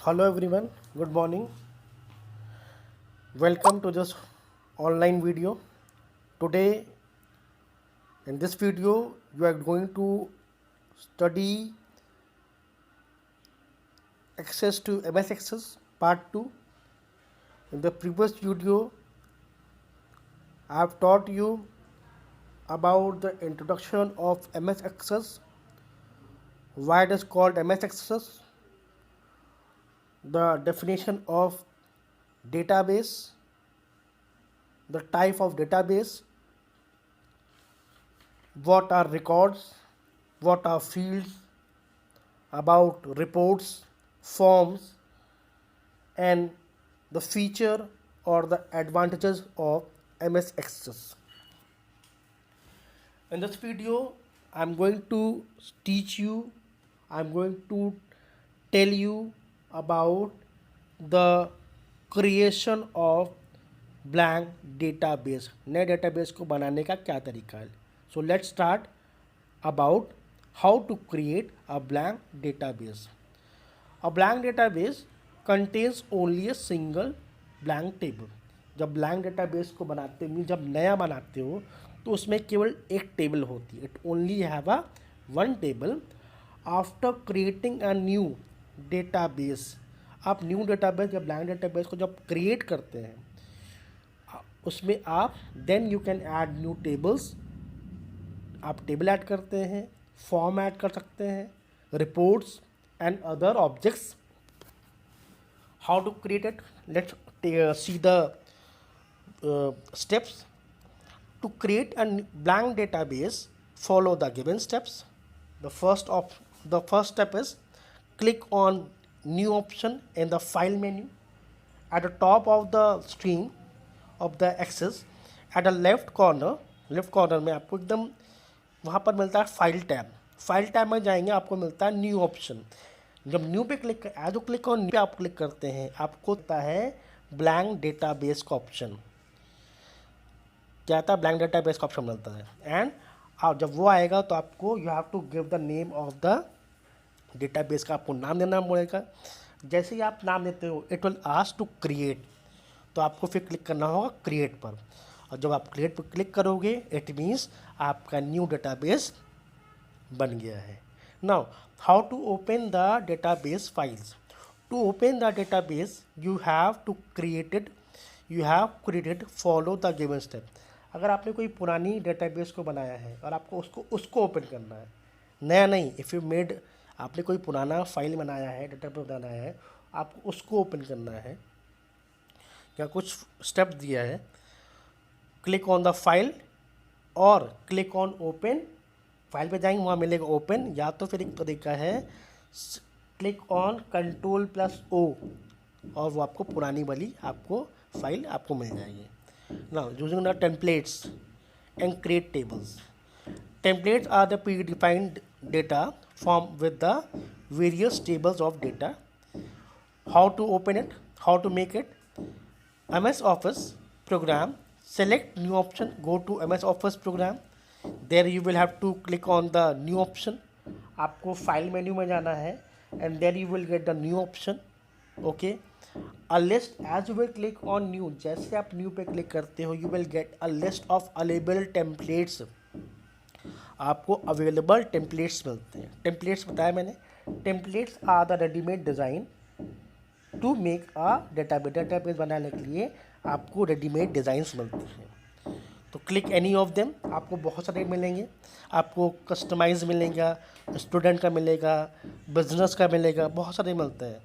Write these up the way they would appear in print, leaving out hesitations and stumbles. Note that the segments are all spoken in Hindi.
Hello everyone, good morning. Welcome to this online video. Today in this video you are going to study access to MS Access part 2. In the previous video I have taught you about the introduction of MS Access, why it is called MS Access, the definition of database, the type of database, what are records, what are fields, about reports, forms, and the feature or the advantages of MS Access. In this video, I'm going to teach you, I'm going to tell you about the creation of blank database. नए database को बनाने का क्या तरीका है. So let's start about how to create a blank database. A blank database contains only a single blank table. जब blank database को बनाते हो, जब नया बनाते हो तो उसमें केवल एक टेबल होती है. It only have a one table. After creating a new database, आप न्यू डेटाबेस या ब्लैंक डेटाबेस को जब क्रिएट करते हैं उसमें आप then you can add new tables. आप टेबल ऐड करते हैं, फॉर्म ऐड कर सकते हैं, reports and other objects. How to create it, let's see the steps. To create a blank database, follow the given steps. The first step is click on new option in the file menu. At the top of the screen of the access, at the left corner में आपको एकदम वहाँ पर मिलता है फाइल टैब में जाएंगे, आपको मिलता है न्यू ऑप्शन. जब न्यू पे क्लिक ऑन न्यू पे आप क्लिक करते हैं, आपको होता है ब्लैंक डेटाबेस का ऑप्शन. क्या आता है, ब्लैंक डेटाबेस का ऑप्शन मिलता है. एंड आप जब वो आएगा तो आपको you have to give the name of the database का आपको नाम देना पड़ेगा. जैसे ही आप नाम देते हो it will ask to create, तो आपको फिर क्लिक करना होगा क्रिएट पर. और जब आप क्रिएट पर क्लिक करोगे इट मीन्स आपका न्यू डेटाबेस बन गया है. Now how to open the database files. To open the database you have created follow the given step. अगर आपने कोई पुरानी डेटाबेस को बनाया है और आपको उसको ओपन करना है, नया नहीं. इफ़ यू मेड, आपने कोई पुराना फाइल बनाया है, डेटाबेस बनाया है, आपको उसको ओपन करना है. क्या कुछ स्टेप दिया है, क्लिक ऑन द फाइल और क्लिक ऑन ओपन. फाइल पे जाएंगे, वहाँ मिलेगा ओपन, या तो फिर एक तरीका है क्लिक ऑन Ctrl+O और वो आपको पुरानी वाली आपको फाइल आपको मिल जाएगी. Now, using the templates and create tables. Templates are the predefined data form with the various tables of data. How to open it? How to make it? MS Office program. Select new option. Go to MS Office program. There you will have to click on the new option. आपको फाइल मेन्यू में जाना है and there you will get the new option. Okay. A list, as you will click on new, जैसे आप न्यू पे क्लिक करते हो, you will get a list of available templates. आपको अवेलेबल टेम्पलेट्स मिलते हैं. टेम्पलेट्स बताया मैंने, templates are the readymade design to make a database बनाने के लिए आपको रेडीमेड डिज़ाइंस मिलते हैं. तो क्लिक एनी ऑफ देम, आपको बहुत सारे मिलेंगे. आपको कस्टमाइज मिलेगा, स्टूडेंट का मिलेगा, बिजनेस का मिलेगा, बहुत सारे मिलते हैं.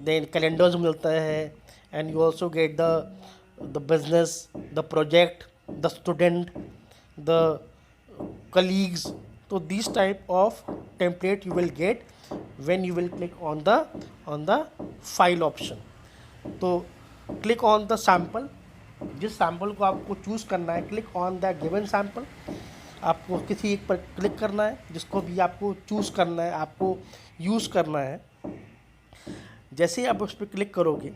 देन कैलेंडर्स मिलता है and you also get the business, the project, the student, the colleagues. तो this type of template you will get when you will click on the file option. तो क्लिक ऑन द सैम्पल, जिस सैम्पल को आपको चूज़ करना है, click on the given sample. आपको किसी एक पर क्लिक करना है, जिसको भी आपको चूज़ करना है, आपको यूज़ करना है. जैसे आप उस पर क्लिक करोगे,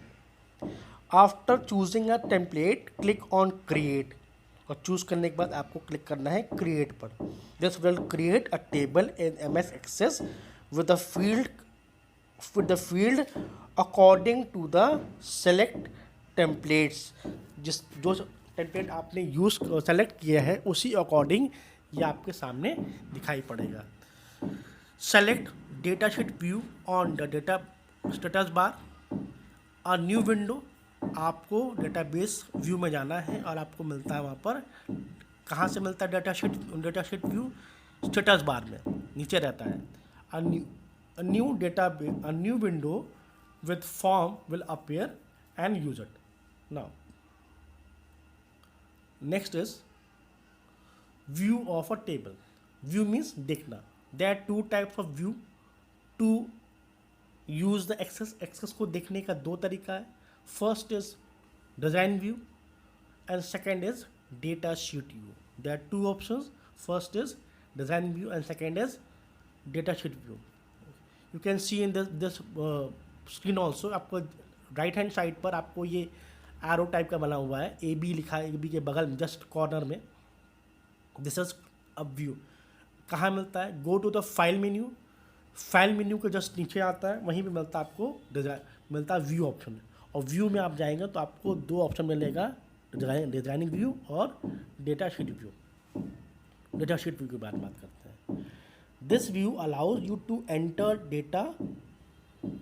after choosing a template click on create, और चूज़ करने के बाद आपको क्लिक करना है क्रिएट पर. This will create a table in MS Access with a field with the field according to the select templates. जो टेम्पलेट आपने यूज़ सेलेक्ट किया है उसी अकॉर्डिंग ये आपके सामने दिखाई पड़ेगा. Select data sheet view on the data status bar. A new window, आपको डेटाबेस व्यू में जाना है और आपको मिलता है वहाँ पर. कहाँ से मिलता है data sheet view? Status bar में नीचे रहता है. A new window with form will appear and use it. Now, next is view of a table. View means देखना. There are two types of view. To use the access को देखने का दो तरीका है. First is design view and second is data sheet view. There are two options. First is design view and second is data sheet view. You can see in this screen also. आपको राइट हैंड साइड पर आपको ये एरो टाइप का बना हुआ है, ए बी लिखा है, ए बी के बगल में जस्ट कॉर्नर में. This is a view. कहाँ मिलता है? Go to the file menu. File menu के जस्ट नीचे आता है, वहीं पे मिलता है आपको मिलता है व्यू ऑप्शन. और व्यू में आप जाएंगे तो आपको दो ऑप्शन मिलेगा, डिजाइनिंग व्यू और data sheet view. Data sheet view की बात करते हैं. This view allows you to enter data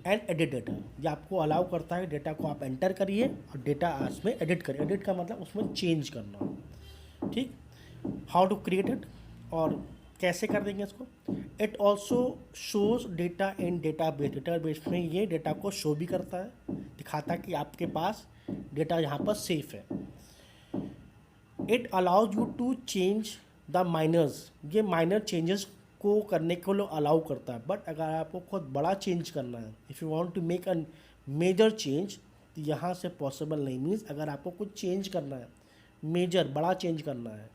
and edit data. ये आपको अलाउ करता है डेटा को आप एंटर करिए और डेटा उसमें एडिट करिए. एडिट का मतलब उसमें चेंज करना. ठीक. हाउ टू क्रिएट इट और कैसे कर देंगे इसको. It also shows data in database. Database में ये डेटा को शो भी करता है, दिखाता है कि आपके पास डेटा यहाँ पर सेफ है. It allows you to change the minors. ये माइनर चेंजेस को करने को लो अलाउ करता है. बट अगर आपको बहुत बड़ा चेंज करना है, if you want to make a major change, तो यहाँ से पॉसिबल नहीं. मीन्स अगर आपको कुछ चेंज करना है, मेजर बड़ा चेंज करना है,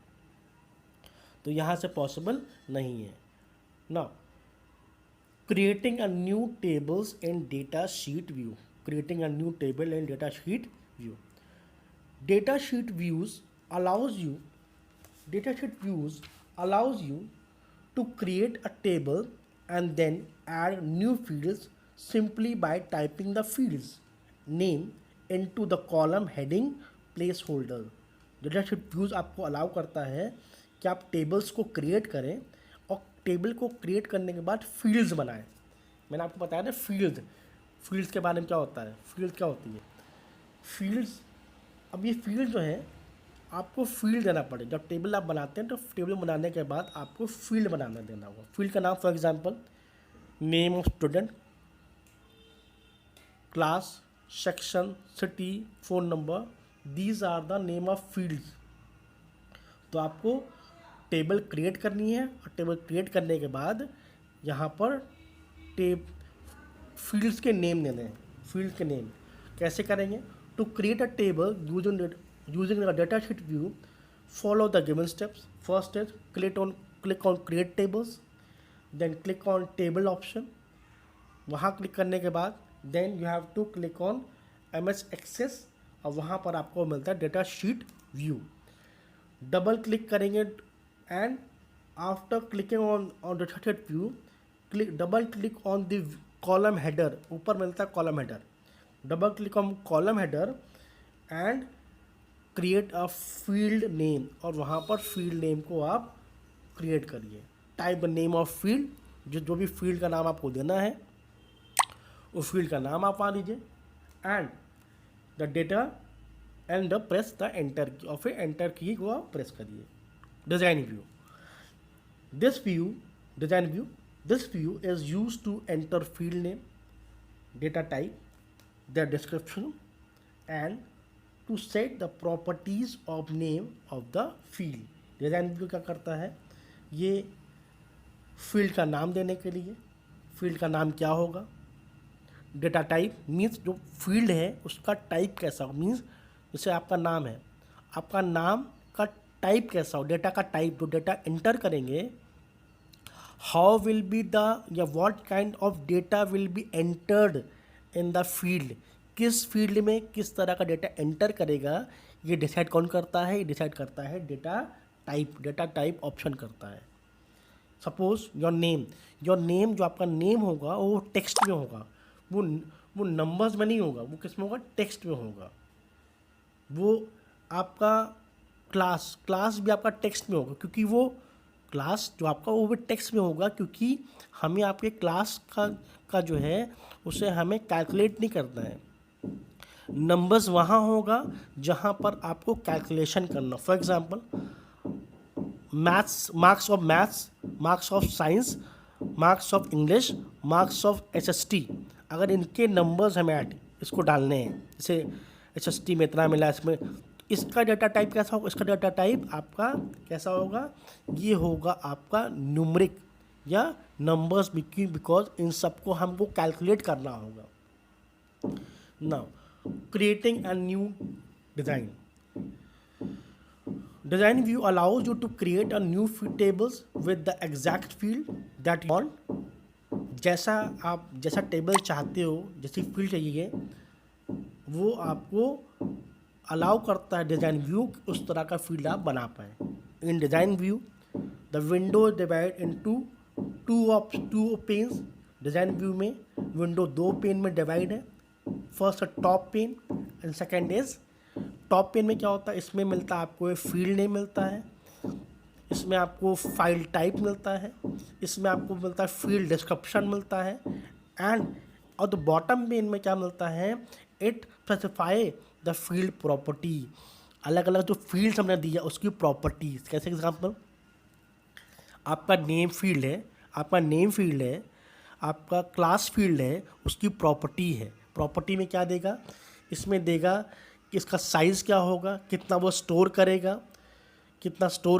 तो यहाँ से पॉसिबल नहीं है. Now creating a new tables in data sheet view. Creating a new table in data sheet view. Data sheet views allows you to create a table and then add new fields simply by typing the fields name into the column heading placeholder. Data sheet views आपको अलाउ करता है कि आप टेबल्स को क्रिएट करें और टेबल को क्रिएट करने के बाद फील्ड्स बनाएं. मैंने आपको बताया ना फील्ड्स के बारे में क्या होता है. फील्ड क्या होती है? फील्ड्स. अब ये फील्ड जो है आपको फील्ड देना पड़ेगा. जब टेबल आप बनाते हैं तो टेबल बनाने के बाद आपको फील्ड बनाना देना होगा. फील्ड का नाम for example name of student, class, section, city, phone number. These are the name of fields. तो आपको टेबल क्रिएट करनी है और टेबल क्रिएट करने के बाद यहाँ पर फील्ड्स के नेम देने हैं. फील्ड के नेम कैसे करेंगे? To create a table using the data sheet view, follow the given steps. First is click on create tables, then click on table option. वहाँ क्लिक करने के बाद then you have to click on MS Access और वहाँ पर आपको मिलता है data sheet view. Double click करेंगे and after clicking on data sheet view double click on the column header. ऊपर मिलता है column header. Double click on column header and create a field name और वहाँ पर फील्ड नेम को आप क्रिएट करिए. Type name of field. जो भी फील्ड का नाम आपको देना है उस फील्ड का नाम आप वहाँ दीजिए and the data and the press the enter key और फिर एंटर की को आप प्रेस करिए. Design view. This view is use to enter field name, data type, the description and to set the properties of name of the field. Design view क्या करता है? ये फील्ड का नाम देने के लिए. फील्ड का नाम क्या होगा? डेटा टाइप मीन्स जो फील्ड है उसका टाइप कैसा हो. मीन्स जैसे आपका नाम है, आपका नाम का टाइप कैसा हो. डेटा का टाइप जो डेटा एंटर करेंगे, हाउ विल बी द या what kind of data will be entered in the field. किस फील्ड में किस तरह का डेटा एंटर करेगा ये डिसाइड कौन करता है? ये डिसाइड करता है डेटा टाइप ऑप्शन करता है. सपोज योर नेम जो आपका नेम होगा वो टेक्स्ट में होगा. वो वो नंबर्स में नहीं होगा, वो किस में होगा, टेक्स्ट में होगा। वो आपका क्लास भी आपका टेक्स्ट में होगा, क्योंकि वो क्लास जो आपका वो भी टेक्स्ट में होगा, क्योंकि हमें आपके क्लास का जो है उसे हमें कैलकुलेट नहीं करना है। नंबर्स वहाँ होगा जहाँ पर आपको कैलकुलेशन करना। For example maths, marks of maths, marks of science, marks of English, marks of SST, अगर इनके नंबर्स हमें इसको डालने हैं, जैसे एसएसटी में इतना मिला, इसमें इसका डाटा टाइप कैसा होगा, इसका डाटा टाइप आपका कैसा होगा, ये होगा आपका न्यूमरिक या नंबर्स, बिकॉज इन सबको हमको कैलकुलेट करना होगा। Now creating a new design. Design view allows you to create a new tables with the exact field that you want. जैसा टेबल चाहते हो, जैसी फील्ड चाहिए, वो आपको अलाउ करता है डिज़ाइन व्यू, उस तरह का फील्ड आप बना पाए। In design view the window divide into two panes. Design view में विंडो 2 पेन में डिवाइड है। First top pane and second is top pane में क्या होता है, इसमें मिलता है आपको फील्ड नेम मिलता है, इसमें आपको फाइल टाइप मिलता है, इसमें आपको मिलता है फील्ड डिस्क्रिप्शन मिलता है, एंड और द बॉटम पेन में क्या मिलता है, it specify the field property. अलग अलग जो फील्ड्स हमने दिया उसकी प्रॉपर्टीज। कैसे एग्जांपल, आपका नेम फील्ड है, आपका नेम फील्ड है, आपका क्लास फील्ड है, उसकी प्रॉपर्टी है। प्रॉपर्टी में क्या देगा, इसमें देगा कि इसका साइज़ क्या होगा, कितना वो स्टोर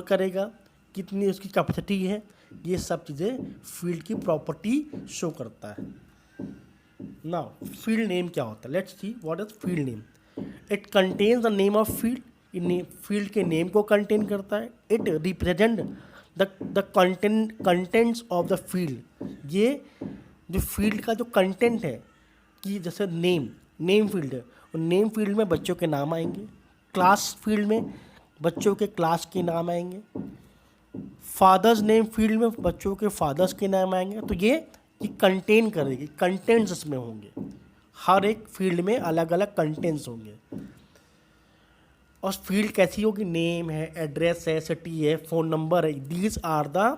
करेगा, कितनी उसकी कैपेसिटी है, ये सब चीज़ें फील्ड की प्रॉपर्टी शो करता है। नाउ फील्ड नेम क्या होता है, let's see what is field name. It contains the name of field, field के नेम को कंटेन करता है। It represent the contents of the field. ये जो फील्ड का जो कंटेंट है, कि जैसे नेम फील्ड है, और नेम फील्ड में बच्चों के नाम आएंगे, क्लास फील्ड में बच्चों के क्लास के नाम आएंगे, फादर्स नेम फील्ड में बच्चों के फादर्स के नाम आएंगे। तो ये कंटेन करेगी, कंटेंट्स इसमें होंगे, हर एक फील्ड में अलग अलग कंटेंट्स होंगे। और फील्ड कैसी होगी, नेम है, एड्रेस है, सिटी है, फ़ोन नंबर है, these are the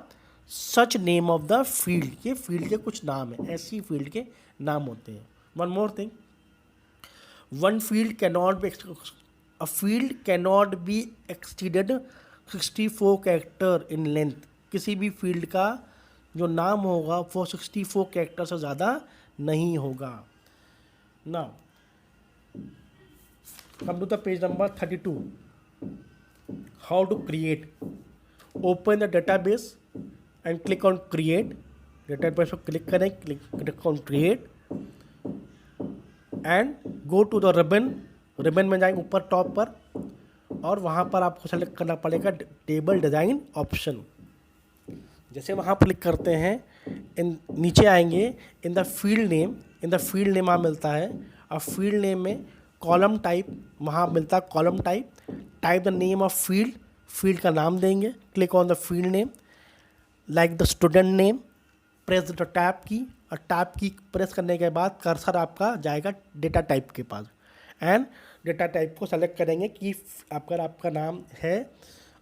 such name of the field. ये फील्ड के कुछ नाम है, ऐसी फील्ड के नाम होते हैं। One more thing, one field cannot be, a field cannot be exceeded 64 character in length. किसी भी फील्ड का जो नाम होगा वो 64 कैरेक्टर से ज़्यादा नहीं होगा। Now come to the page number 32। How to create, open the database and click on create. Database पर क्लिक करें, click on create and go to the ribbon में जाएंगे ऊपर टॉप पर, और वहाँ पर आपको सेलेक्ट करना पड़ेगा टेबल डिज़ाइन ऑप्शन। जैसे वहाँ पर क्लिक करते हैं, नीचे आएंगे इन द फील्ड नेम वहाँ मिलता है। और फील्ड नेम में कॉलम टाइप वहाँ मिलता है, column type the name of field का नाम देंगे। Click on the field name like the student name, press the tab की, और टैब की प्रेस करने के बाद कर्सर आपका जाएगा डेटा टाइप के पास, एंड डेटा टाइप को सेलेक्ट करेंगे कि अगर आपका नाम है,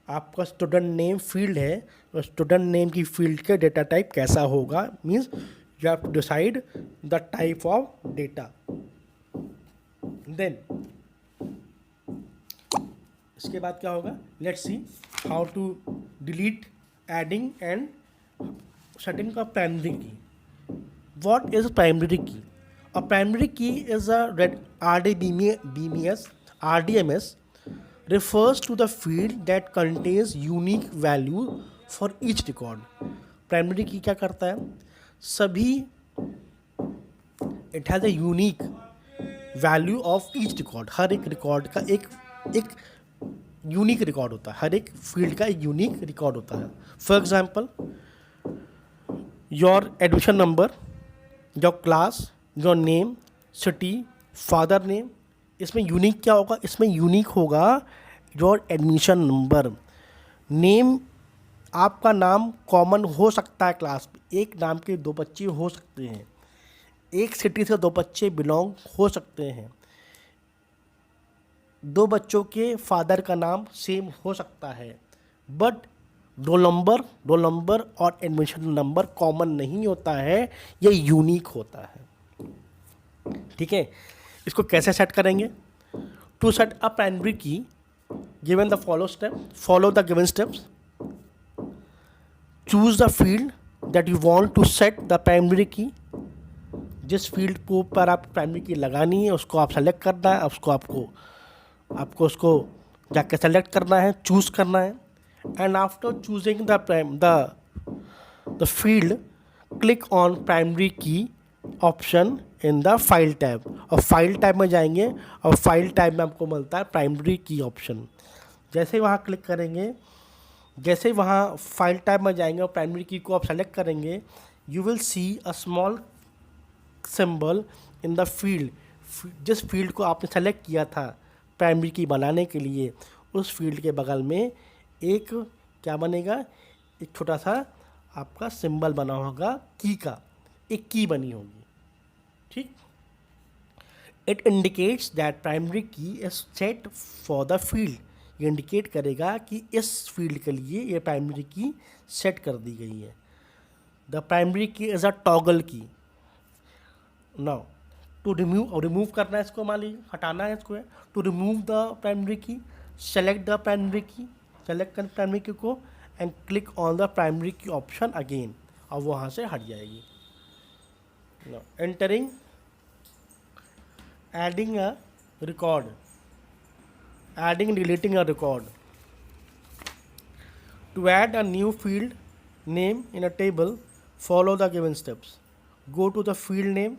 आपका स्टूडेंट नेम फील्ड है, तो स्टूडेंट नेम की फील्ड के डेटा टाइप कैसा होगा, means you have to decide the type of data. Then इसके बाद क्या होगा, let's see how to delete, adding and setting का primary key. What is primary key? A primary key is a RDMS refers to the field that contains unique value for each record. Primary key क्या करता है, सभी it has a unique value of each record. हर एक रिकॉर्ड का एक यूनिक रिकॉर्ड होता है, हर एक फील्ड का एक यूनिक रिकॉर्ड होता है। For example, your admission number, your class, your name, city, father name, इसमें यूनिक क्या होगा, इसमें यूनिक होगा योर एडमिशन नंबर। नेम, आपका नाम कॉमन हो सकता है क्लास में, एक नाम के 2 बच्चे हो सकते हैं, एक सिटी से दो बच्चे बिलोंग हो सकते हैं, दो बच्चों के फादर का नाम सेम हो सकता है, बट रोल नंबर और एडमिशन नंबर कॉमन नहीं होता है, ये यूनिक होता है। ठीक है, इसको कैसे सेट करेंगे? To set a primary key given the follow the given steps, choose the field that you want to set the primary key. जिस फील्ड को पर आप प्राइमरी की लगानी है उसको आप सेलेक्ट करना है, आपको उसको जाके सेलेक्ट करना है, चूज़ करना है। And after choosing the field, click on primary key option in the file tab, और फाइल टैब में जाएंगे और फाइल टैब में आपको मिलता है प्राइमरी की ऑप्शन। जैसे ही वहाँ क्लिक करेंगे, जैसे ही वहाँ फाइल टैब में जाएंगे और प्राइमरी की को आप सेलेक्ट करेंगे, you will see a small symbol in the field. जिस फील्ड को आपने सेलेक्ट किया था प्राइमरी की बनाने के लिए, उस फील्ड के बगल में एक क्या बनेगा, एक छोटा सा आपका सिंबल बना होगा की का, एक की बनी होगी। ठीक, इट इंडिकेट्स दैट प्राइमरी की is set for the field. ये इंडिकेट करेगा कि इस फील्ड के लिए ये प्राइमरी की सेट कर दी गई है। The primary key is a toggle key. Now to remove करना है इसको, मान लीजिए हटाना है इसको, to remove the primary key, select the primary key, select कर प्राइमरी की को and click on the primary key option again, और वहाँ से हट जाएगी। Entering, adding a record, adding deleting a record. To add a new field name in a table, follow the given steps. Go to the field name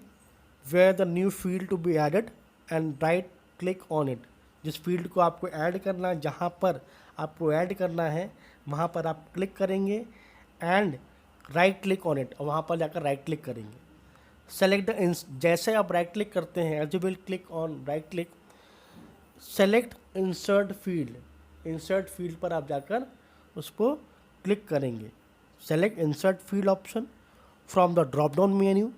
where the new field to be added and right click on it. जिस फील्ड को आपको ऐड करना है, जहाँ पर आपको ऐड करना है वहाँ पर आप क्लिक करेंगे and right click on it, और वहाँ पर जाकर राइट क्लिक करेंगे। सेलेक्ट द, जैसे आप राइट क्लिक करते हैं, as you will click on right click, select insert field. Insert field पर आप जाकर उसको क्लिक करेंगे। Select insert field option from the drop down menu,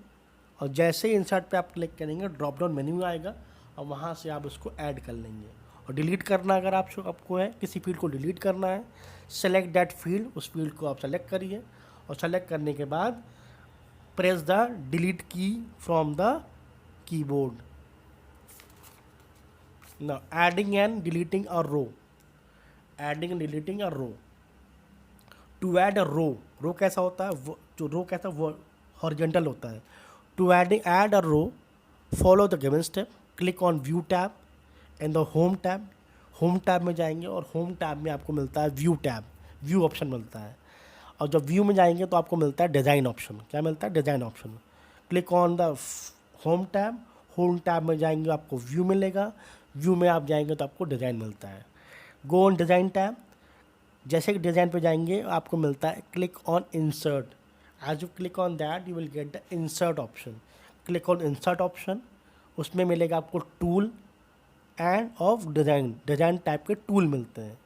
और जैसे ही इंसर्ट पे आप क्लिक करेंगे ड्रॉप डाउन मेन्यू आएगा और वहाँ से आप उसको ऐड कर लेंगे। और डिलीट करना अगर आपको है, किसी फील्ड को डिलीट करना है, सेलेक्ट दैट फील्ड, उस फील्ड को आप सेलेक्ट करिए, और सेलेक्ट करने के बाद press the delete key from the keyboard. Now adding and deleting a row, adding and deleting a row. To add a row कैसा होता है, जो रो कैसा वो हॉरिजॉन्टल होता है। To add a row, follow the given step, click on view tab and the home tab. Home tab में जाएंगे और होम टैब में आपको मिलता है व्यू टैब, व्यू ऑप्शन मिलता है। और जब व्यू में जाएंगे तो आपको मिलता है डिज़ाइन ऑप्शन। क्या मिलता है? Design option. Click on the home tab, home tab में जाएंगे आपको व्यू मिलेगा, व्यू में आप जाएंगे तो आपको डिज़ाइन मिलता है। गो ऑन डिज़ाइन टैब, जैसे कि डिज़ाइन पे जाएंगे आपको मिलता है click on insert. As you click on that you will get the insert option. Click on insert option, उसमें मिलेगा आपको tool and of design type के टूल मिलते हैं।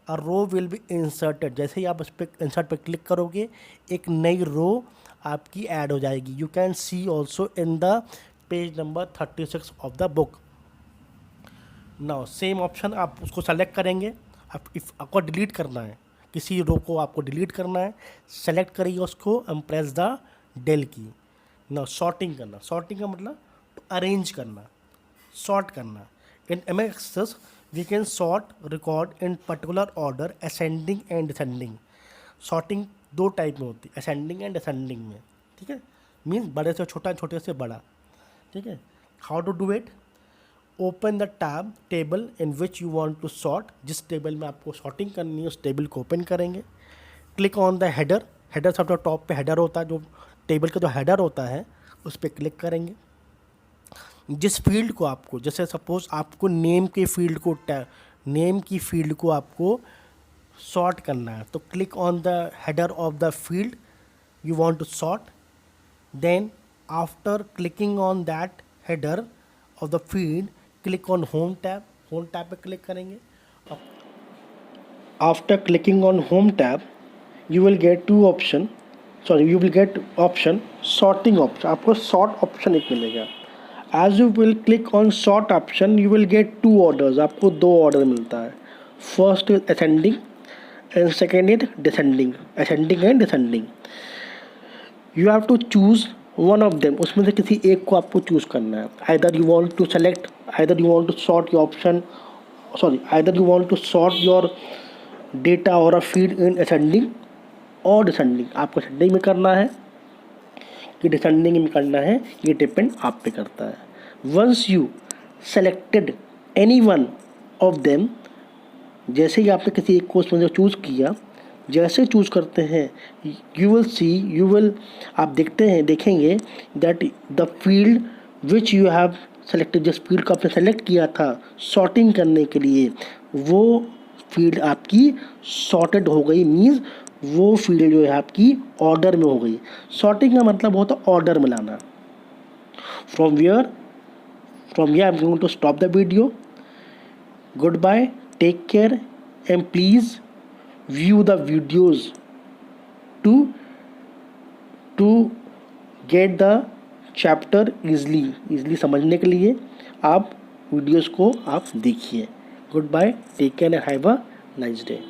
A row will be inserted, जैसे ही आप उस पर इंसर्ट पे क्लिक करोगे एक नई रो आपकी ऐड हो जाएगी। You can see also in the page number 36 of the book. Now same option आप उसको सेलेक्ट करेंगे। आपको डिलीट करना है, किसी रो को आपको डिलीट करना है, सेलेक्ट करिए उसको एंड प्रेस द डेल की। ना सॉर्टिंग करना, सॉर्टिंग का मतलब अरेंज करना, सॉर्ट करना। In MS Access we can sort record in particular order, ascending and descending. Sorting दो टाइप में होती है, असेंडिंग एंड डिसेंडिंग में। ठीक है, मीन्स बड़े से छोटा, छोटे से बड़ा। ठीक है, how to do it? Open the tab table in which you want to sort, जिस टेबल में आपको सॉर्टिंग करनी है उस टेबल को ओपन करेंगे। Click on the header, header सबसे टॉप पे हेडर होता है, जो टेबल का जो हेडर होता है उस पर क्लिक करेंगे। जिस फील्ड को आपको, जैसे सपोज आपको नेम की फील्ड को आपको सॉर्ट करना है, तो click on the header of the field you want to sort. Then after clicking on that header of the field, click on home tab, home tab पे क्लिक करेंगे। After clicking on home tab you will get two option, sorry you will get option sorting option, आपको सॉर्ट ऑप्शन एक मिलेगा। As you will click on sort option you will get 2 orders, आपको 2 ऑर्डर मिलता है। First is ascending and second is descending, ascending and descending. You have to choose one of them, उसमें से किसी एक को आपको चूज़ करना है। Either you want to select, either you want to sort your option, sorry either you want to sort your data और अ फीड इन असेंडिंग और डिसेंडिंग। आपको असेंडिंग में करना है कि डिसेंडिंग में करना है, ये डिपेंड आप पे करता है। Once you selected any one of them, जैसे ही आपने किसी एक को उसमें से चूज़ किया, जैसे चूज़ करते हैं you will see, you will, आप देखेंगे that the field which you have selected, जिस फील्ड को आपने सेलेक्ट किया था सॉर्टिंग करने के लिए, वो फील्ड आपकी सॉर्टेड हो गई। मीन्स वो फील्ड जो है आपकी ऑर्डर में हो गई। सॉर्टिंग का मतलब होता है ऑर्डर में लाना। From here I am going to stop the video. Goodbye, take care and please view the videos to get the chapter easily समझने के लिए आप वीडियोस को आप देखिए। Goodbye, take care and have a nice day.